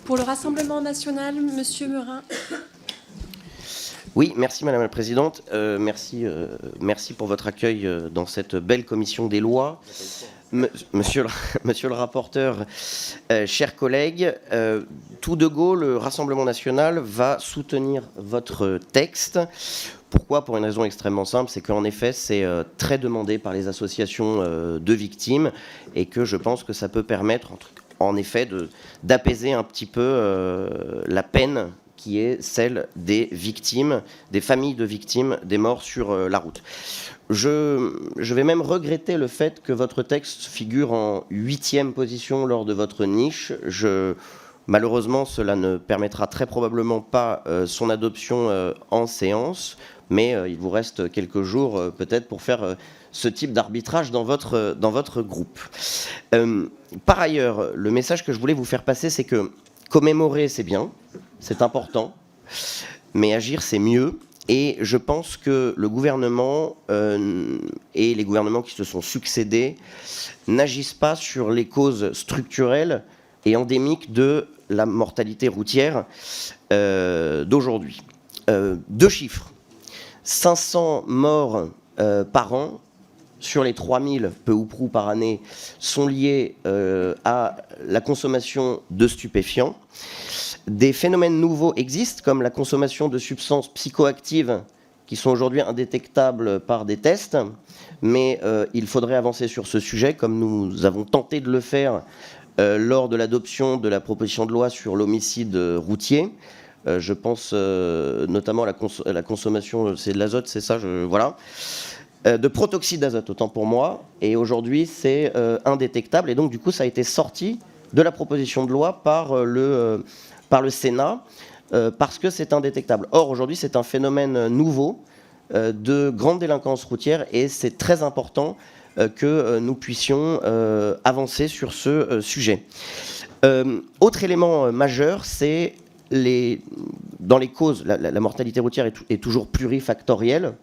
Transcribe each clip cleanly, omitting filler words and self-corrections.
Pour le Rassemblement national, Monsieur Meurant. Oui, merci Madame la Présidente. Merci pour votre accueil dans cette belle commission des lois. Monsieur le rapporteur, chers collègues, tout de go, le Rassemblement national va soutenir votre texte. Pourquoi? Pour une raison extrêmement simple, c'est qu'en effet, c'est très demandé par les associations de victimes et que je pense que ça peut permettre, en effet, d'apaiser un petit peu la peine qui est celle des victimes, des familles de victimes des morts sur la route. Je vais même regretter le fait que votre texte figure en 8e position lors de votre niche. Malheureusement, cela ne permettra très probablement pas son adoption en séance, mais il vous reste quelques jours peut-être pour faire ce type d'arbitrage dans votre groupe. Par ailleurs, le message que je voulais vous faire passer, c'est que commémorer, c'est bien, c'est important, mais agir, c'est mieux. Et je pense que le gouvernement et les gouvernements qui se sont succédés n'agissent pas sur les causes structurelles et endémiques de la mortalité routière d'aujourd'hui. 2 chiffres. 500 morts par an sur les 3000, peu ou prou par année, sont liés à la consommation de stupéfiants. Des phénomènes nouveaux existent, comme la consommation de substances psychoactives qui sont aujourd'hui indétectables par des tests, mais il faudrait avancer sur ce sujet, comme nous avons tenté de le faire lors de l'adoption de la proposition de loi sur l'homicide routier. Je pense notamment à la consommation, c'est de l'azote, c'est ça, voilà. De protoxyde d'azote, autant pour moi, et aujourd'hui c'est indétectable, et donc du coup ça a été sorti de la proposition de loi par le Sénat, parce que c'est indétectable. Or aujourd'hui c'est un phénomène nouveau de grande délinquance routière, et c'est très important que nous puissions avancer sur ce sujet. Autre élément majeur, c'est dans les causes, la mortalité routière est toujours plurifactorielle,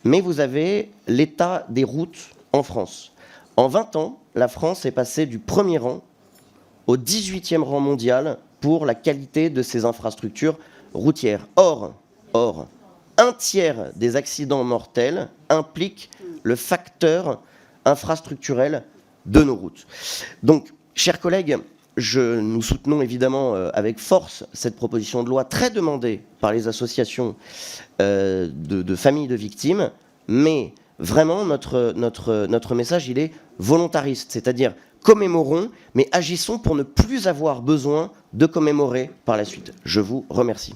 mais vous avez l'état des routes en France. En 20 ans, la France est passée du 1er rang au 18e rang mondial pour la qualité de ses infrastructures routières. Or, un tiers des accidents mortels impliquent le facteur infrastructurel de nos routes. Donc, chers collègues, nous soutenons évidemment avec force cette proposition de loi très demandée par les associations de familles de victimes, mais vraiment notre message, il est volontariste, c'est-à-dire commémorons, mais agissons pour ne plus avoir besoin de commémorer par la suite. Je vous remercie.